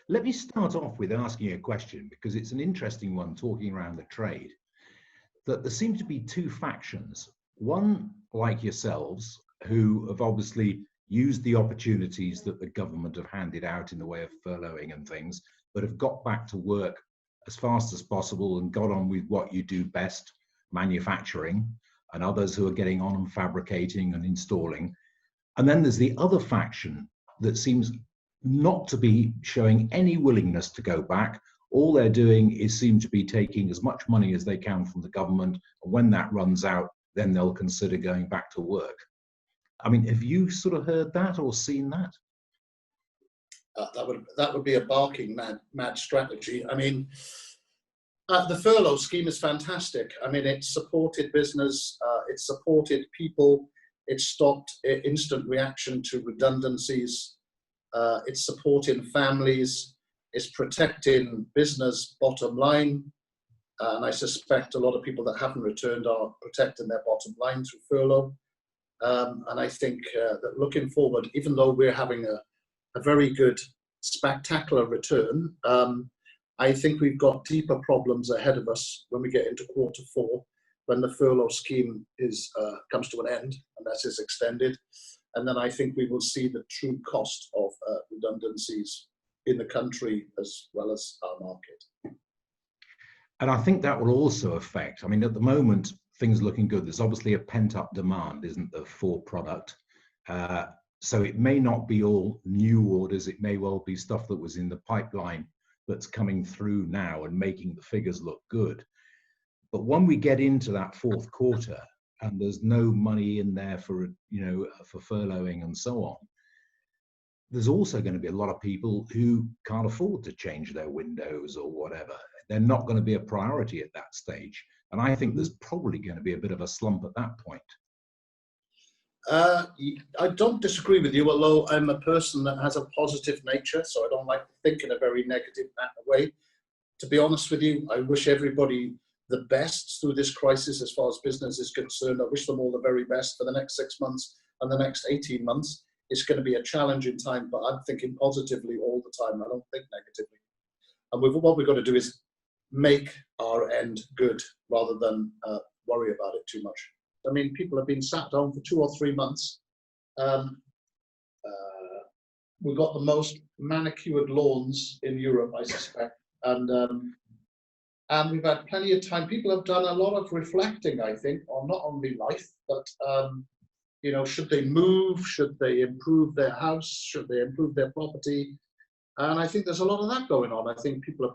Let me start off with asking a question, because it's an interesting one talking around the trade, that there seem to be two factions. One, like yourselves, who have obviously used the opportunities that the government have handed out in the way of furloughing and things, but have got back to work as fast as possible and got on with what you do best, manufacturing, and others who are getting on and fabricating and installing. And then there's the other faction that seems not to be showing any willingness to go back. All they're doing is seem to be taking as much money as they can from the government. And when that runs out, then they'll consider going back to work. I mean, have you sort of heard that or seen that? That would be a barking mad strategy. I mean, the furlough scheme is fantastic. I mean, it supported business, it supported people, it stopped instant reaction to redundancies, it's supporting families, it's protecting business bottom line, and I suspect a lot of people that haven't returned are protecting their bottom line through furlough. And I think that looking forward, even though we're having a very good, spectacular return, I think we've got deeper problems ahead of us when we get into Q4, when the furlough scheme comes to an end, unless it's extended. And then I think we will see the true cost of redundancies in the country as well as our market. And I think that will also affect, I mean, at the moment, things are looking good. There's obviously a pent-up demand, isn't there, for product? So it may not be all new orders. It may well be stuff that was in the pipeline that's coming through now and making the figures look good. But when we get into that fourth quarter and there's no money in there for, for furloughing and so on, there's also going to be a lot of people who can't afford to change their windows or whatever. They're not going to be a priority at that stage. And I think there's probably going to be a bit of a slump at that point. I don't disagree with you, although I'm a person that has a positive nature, so I don't like to think in a very negative way. To be honest with you, I wish everybody the best through this crisis as far as business is concerned. I wish them all the very best for the next 6 months and the next 18 months. It's going to be a challenging time, but I'm thinking positively all the time. I don't think negatively. And what we've got to do is make our end good rather than worry about it too much. I mean, people have been sat down for 2 or 3 months. We've got the most manicured lawns in Europe, I suspect. And we've had plenty of time. People have done a lot of reflecting, I think, on not only life, but, should they move? Should they improve their house? Should they improve their property? And I think there's a lot of that going on. I think people are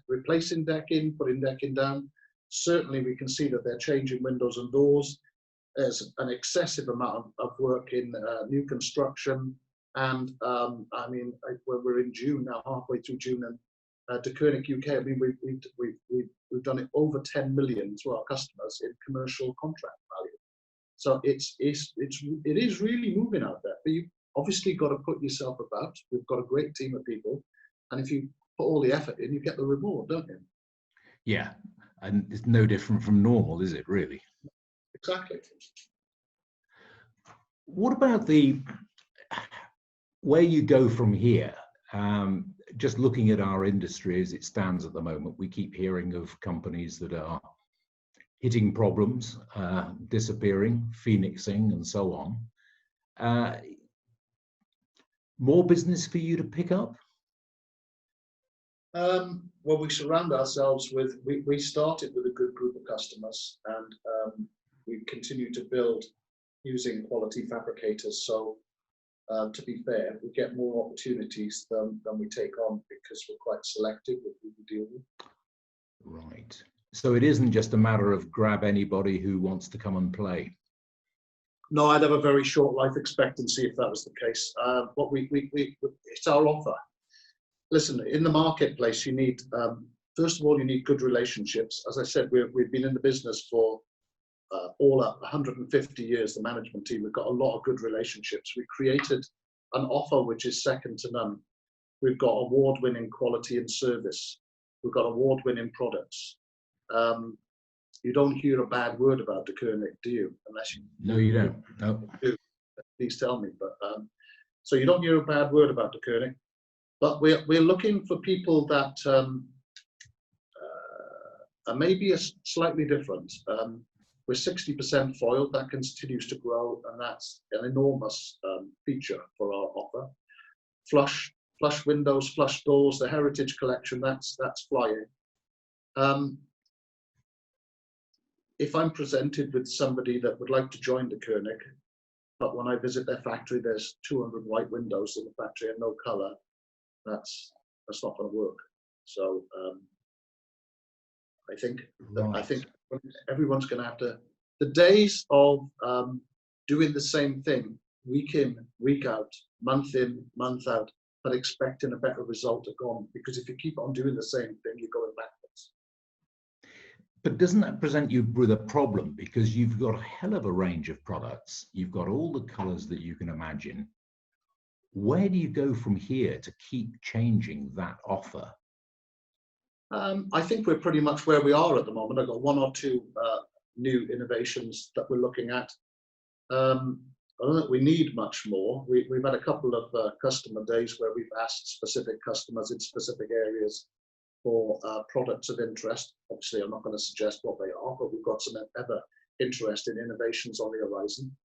replacing decking, putting decking down. Certainly, we can see that they're changing windows and doors. There's an excessive amount of work in new construction. And we're in June now, halfway through June, and Deceuninck UK. I mean, we've done it over 10 million to our customers in commercial contract value. So it is really moving out there. But you've obviously got to put yourself about. We've got a great team of people, and if you put all the effort in, you get the reward, don't you? Yeah. And it's no different from normal, is it, really? Exactly. What about where you go from here? Just looking at our industry as it stands at the moment, we keep hearing of companies that are hitting problems, disappearing, phoenixing, and so on. More business for you to pick up? Well, we surround ourselves with, we started with a good group of customers, and we continue to build using quality fabricators. So to be fair, we get more opportunities than we take on because we're quite selective with who we deal with. Right. So it isn't just a matter of grab anybody who wants to come and play. No, I'd have a very short life expectancy if that was the case. But it's our offer. Listen, in the marketplace, you need, first of all, you need good relationships. As I said, we've been in the business for all 150 years, the management team. We've got a lot of good relationships. We created an offer which is second to none. We've got award-winning quality and service. We've got award-winning products. You don't hear a bad word about Deceuninck, do you? Unless you. No, you don't. No. Please tell me. But so you don't hear a bad word about Deceuninck. but we're looking for people that are maybe slightly different. We're 60% foiled, that continues to grow, and that's an enormous feature for our offer. Flush windows, flush doors, the Heritage Collection, that's flying. If I'm presented with somebody that would like to join Deceuninck, but when I visit their factory, there's 200 white windows in the factory and no colour, that's not going to work. So I think everyone's going to have to. The days of doing the same thing week in, week out, month in, month out, but expecting a better result are gone. Because if you keep on doing the same thing, you're going backwards. But doesn't that present you with a problem? Because you've got a hell of a range of products. You've got all the colours that you can imagine. Where do you go from here to keep changing that offer? I think we're pretty much where we are at the moment. I've got one or two new innovations that we're looking at. I don't think we need much more. We've had a couple of customer days where we've asked specific customers in specific areas for products of interest. Obviously, I'm not going to suggest what they are, but we've got some ever interesting innovations on the horizon.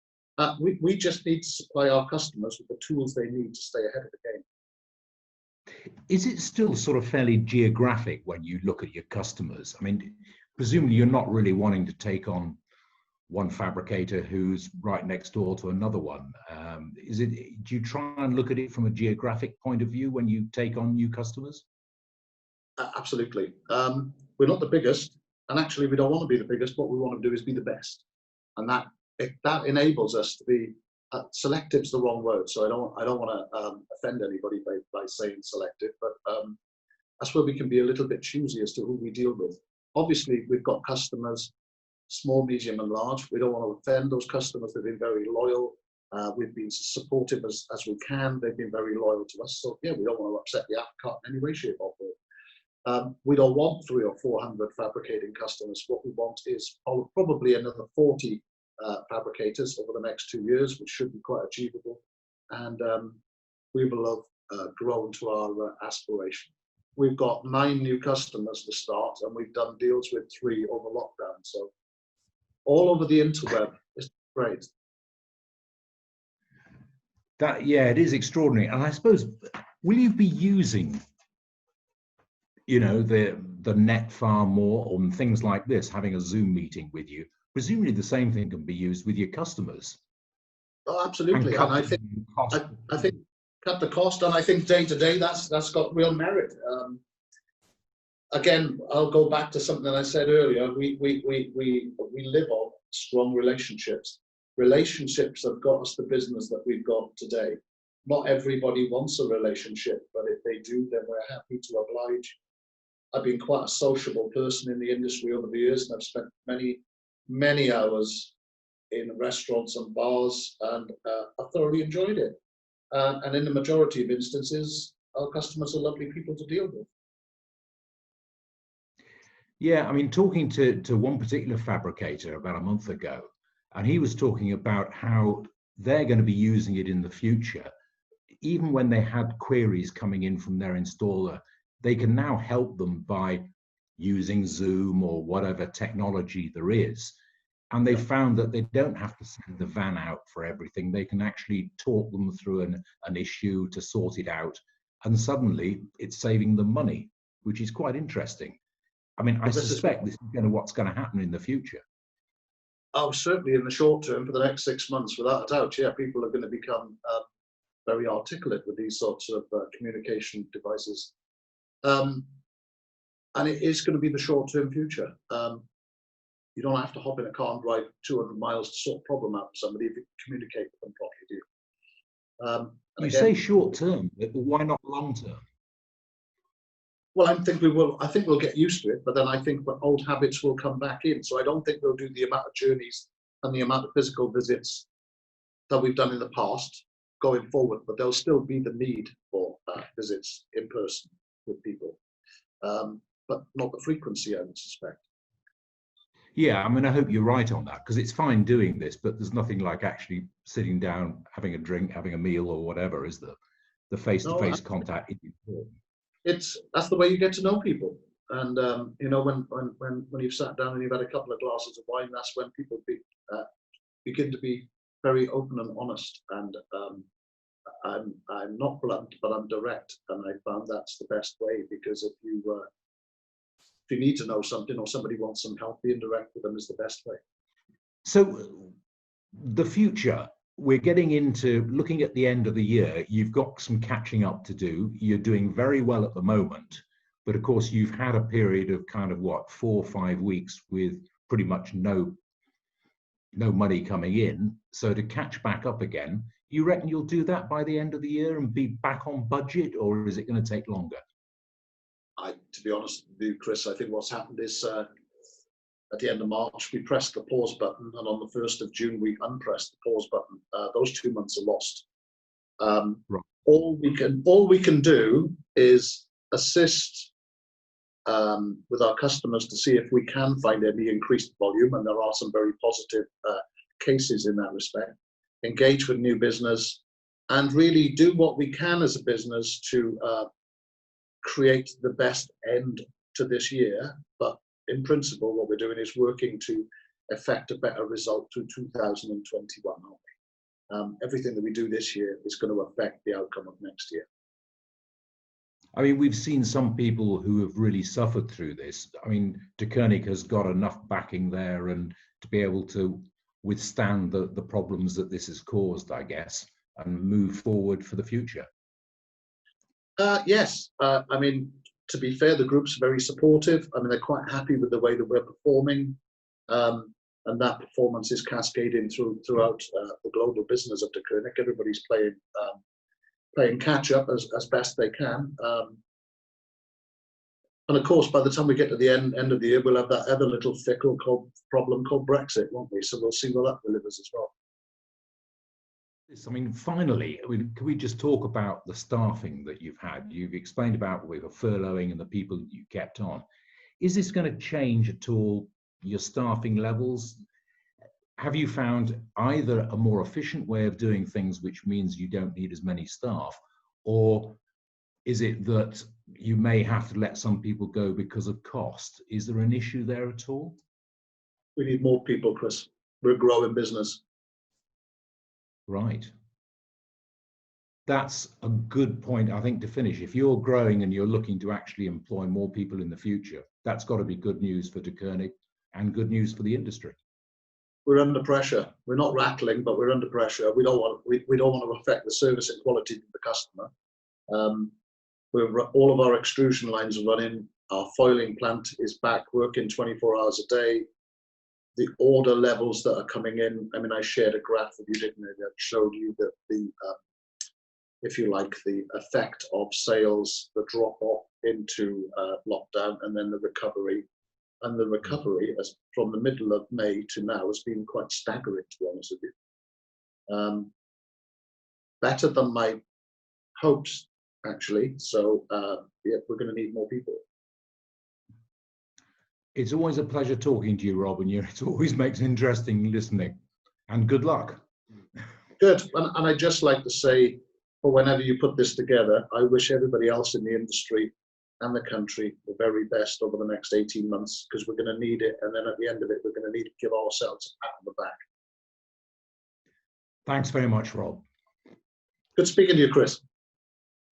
We just need to supply our customers with the tools they need to stay ahead of the game. Is it still sort of fairly geographic when you look at your customers? I mean, presumably you're not really wanting to take on one fabricator who's right next door to another one. Do you try and look at it from a geographic point of view when you take on new customers? Absolutely. We're not the biggest, and actually we don't want to be the biggest. What we want to do is be the best, and that enables us to be selective's the wrong word, so I don't want to offend anybody by saying selective, but that's where we can be a little bit choosy as to who we deal with. Obviously, we've got customers, small, medium, and large. We don't want to offend those customers. They've been very loyal. We've been supportive as we can. They've been very loyal to us. So yeah, we don't want to upset the apple cart in any way, shape, or form. We don't want 300 or 400 fabricating customers. What we want is probably another 40 fabricators over the next 2 years, which should be quite achievable. And we will have grown to our aspiration. We've got 9 new customers to start, and we've done deals with 3 over lockdown. So all over the interweb is great. Yeah, it is extraordinary. And I suppose, will you be using, the net far more on things like this, having a Zoom meeting with you? Presumably the same thing can be used with your customers. Oh, absolutely. And I think cut the cost, and I think day to day that's got real merit. Again, I'll go back to something I said earlier. We live on strong relationships. Relationships have got us the business that we've got today. Not everybody wants a relationship, but if they do, then we're happy to oblige. I've been quite a sociable person in the industry over the years, and I've spent many hours in restaurants and bars, and I've thoroughly enjoyed it. And in the majority of instances, our customers are lovely people to deal with. Yeah, I mean, talking to one particular fabricator about a month ago, and he was talking about how they're going to be using it in the future. Even when they had queries coming in from their installer, they can now help them by using Zoom or whatever technology there is. And they found that they don't have to send the van out for everything. They can actually talk them through an issue to sort it out. And suddenly it's saving them money, which is quite interesting. I mean, I suspect this is what's going to happen in the future. Oh, certainly in the short term, for the next 6 months, without a doubt. Yeah, people are going to become very articulate with these sorts of communication devices. And it is going to be the short-term future. You don't have to hop in a car and drive 200 miles to sort a problem out with somebody if you communicate with them properly, do. You say short-term, but why not long-term? Well, I think we will. I think we'll get used to it, but then I think that old habits will come back in. So I don't think we'll do the amount of journeys and the amount of physical visits that we've done in the past going forward, but there'll still be the need for visits in person with people, but not the frequency, I would suspect. Yeah, I mean, I hope you're right on that, because it's fine doing this, but there's nothing like actually sitting down, having a drink, having a meal or whatever, is there? the face-to-face contact is important. That's the way you get to know people. And you know, when you've sat down and you've had a couple of glasses of wine, that's when people begin to be very open and honest. And I'm not blunt, but I'm direct, and I found that's the best way, because if you need to know something or somebody wants some help, being direct with them is the best way. So the future, we're getting into looking at the end of the year. You've got some catching up to do. You're doing very well at the moment, but of course you've had a period of kind of 4 or 5 weeks with pretty much no money coming in. So to catch back up again, you reckon you'll do that by the end of the year and be back on budget, or is it going to take longer? To be honest with you, Chris, I think what's happened is at the end of March, we pressed the pause button, and on the 1st of June, we unpressed the pause button. Those 2 months are lost. Right. All we can do is assist with our customers to see if we can find any increased volume, and there are some very positive cases in that respect. Engage with new business, and really do what we can as a business to create the best end to this year. But in principle, what we're doing is working to effect a better result to 2021, aren't we? Everything that we do this year is going to affect the outcome of next year. I mean, we've seen some people who have really suffered through this. I mean, Deceuninck has got enough backing there and to be able to withstand the problems that this has caused, I guess, and move forward for the future. Yes. I mean, to be fair, the group's very supportive. I mean, they're quite happy with the way that we're performing. And that performance is cascading throughout the global business of Deceuninck. Everybody's playing catch up as best they can. And of course, by the time we get to the end of the year, we'll have that other little fickle problem called Brexit, won't we? So we'll see what that delivers as well. I mean, finally, can we just talk about the staffing that you've had? You've explained about with the furloughing and the people that you kept on. Is this going to change at all your staffing levels? Have you found either a more efficient way of doing things, which means you don't need as many staff, or is it that you may have to let some people go because of cost? Is there an issue there at all? We need more people, Chris. We're a growing business. Right. That's a good point, I think, to finish. If you're growing and you're looking to actually employ more people in the future, that's got to be good news for Deceuninck and good news for the industry. We're under pressure. We're not rattling, but we're under pressure. We don't want to affect the service and quality to the customer. All of our extrusion lines are running. Our foiling plant is back working 24 hours a day. The order levels that are coming in, I mean, I shared a graph with you, didn't I, that showed you that the, if you like, the effect of sales, the drop off into lockdown, and then the recovery. And the recovery, as from the middle of May to now, has been quite staggering, to be honest with you. Better than my hopes, actually. So yeah, we're going to need more people. It's always a pleasure talking to you, Rob, and it always makes interesting listening. And good luck. Good. And I'd just like to say, for whenever you put this together, I wish everybody else in the industry and the country the very best over the next 18 months, because we're going to need it. And then at the end of it, we're going to need to give ourselves a pat on the back. Thanks very much, Rob. Good speaking to you, Chris.